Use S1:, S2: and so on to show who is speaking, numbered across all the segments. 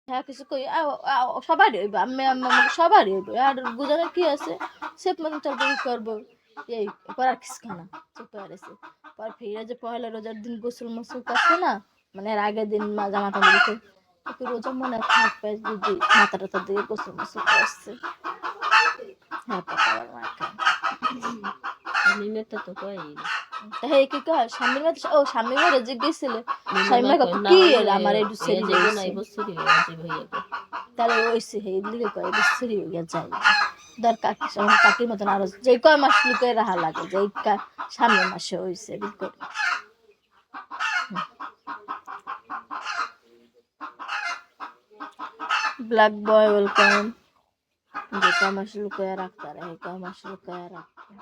S1: হ্যাঁ কিছু কই সবারই হইব আমি সবারই হইব আর বুঝানোর কি আছে সেফ মতন চলবে করবো এই পর আর কিছু খানা চুপ আছে পর ফিরে যে পয়লা রোজার দিন গোসল মোসল করছে না মানে এর আগের দিন মাজা মাথা দিতে একটু রোজা মনে থাকবে যদি মাথা টাথা দিয়ে গোসল মোসল করছে হ্যাঁ পাপার মা
S2: আমি মেয়েটা তো কই
S1: হ্যাঁ কি কয় স্বামীর মা ও স্বামী ঘরে যে গেছিলে স্বামী মা কি এর আমার একটু সেরি
S2: যাইবো না এই বছর আছে ভাইয়া
S1: তাহলে ওইসে হে লিখে কয় বছরই হইয়া যায় দরকার কাকির মতন আরো যে কয় মাস লুকে রাহা লাগে যে সামনের মাসে হইছে বিলকুল ব্ল্যাক বয় ওয়েলকাম যে কয় মাস লুকে রাখতে রে কয় মাস লুকে রাখতে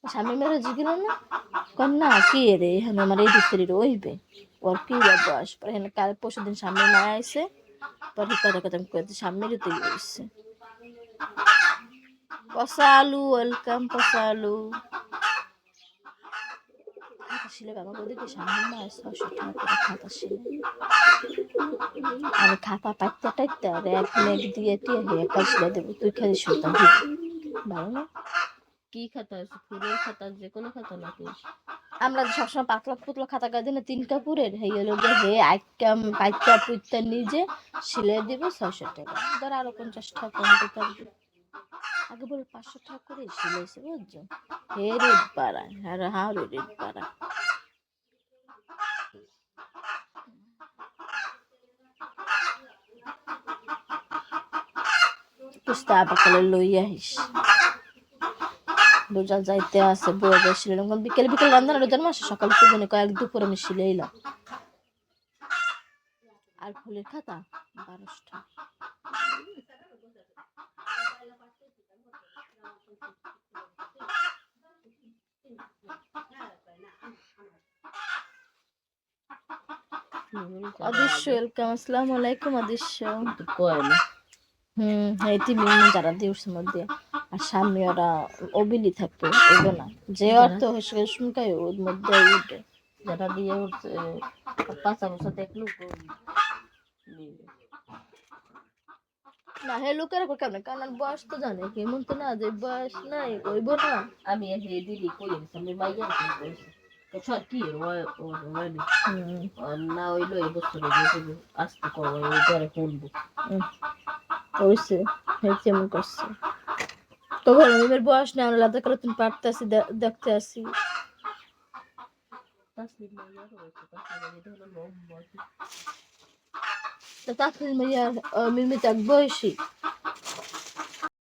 S1: স্বামী মেরে জিগিল না কন্যা কি রে আমি আমার এই দুসরি রইবে ওর কি বয়স পরে হেন কাল পরশু দিন সামনে মায়া আইছে পরে কথা কথা আমি কইতে সামনে যেতে হইছে পসালু ওয়েলকাম পসালু খাতা শিলে বাবা ওদিকে সামনে মা 600 টাকা করে খাতা শিলে আমি খাতা পাইতে টাইতে আর এক মেঘ দিয়ে টিয়ে হয়ে কাজ শিলে দেবো তুই খালি সুতা দিবি ভালো না
S2: কি খাতা আছে ফুলের খাতা যে কোনো খাতা নাকি
S1: আমরা সবসময় পাতলা পুতলা খাতা গায়ে দিলে 3 কাপুরের হয়ে গেল যে হে আইকাম পাইতা পুইতা নিজে শিলে দিব 600 টাকা ধর আরো 50 টাকা কম দিতে পারবি আগে বলে 500 টাকা করে শিলেছে বুঝছো হে রেট বাড়ায় আর হাও রেট বাড়ায় কুস্তা আপাকালে লইয়া আহিস রোজা যাইতে আছে বয়ে যায় শিলে বিকেল বিকেল রান্না রোজার মাসে সকাল দিনে কয়েক দুপুর আমি শিলে এলাম আর ফুলের খাতা 1200 অদৃশ্য ওয়েলকাম আসসালামু আলাইকুম অদৃশ্য
S2: কয় না
S1: এই টিভি যারা দিউসের মধ্যে আর সামনে ওরা অবিলি থাকবে এগো না যে অর্থ হয়েছে শুনকাই ওর মধ্যে উঠে
S2: যারা দিয়ে উঠছে 5 বছর দেখলো
S1: না হে লোকের উপর কেমন কারণ বয়স তো জানে কেমন তো না যে বয়স নাই ওইব না
S2: আমি হে দিদি কই আমি মাইয়া সব কি না হইলো এই বছরে আসতে কবে ওই ঘরে খুলবো
S1: হয়েছে হয়েছে এমন করছে তো বলো মেয়ের বয়স নেই আমরা লাদা করে তুমি পারতে আসি দেখতে আসি তাসলিম মাইয়ার মিমিত এক বয়সী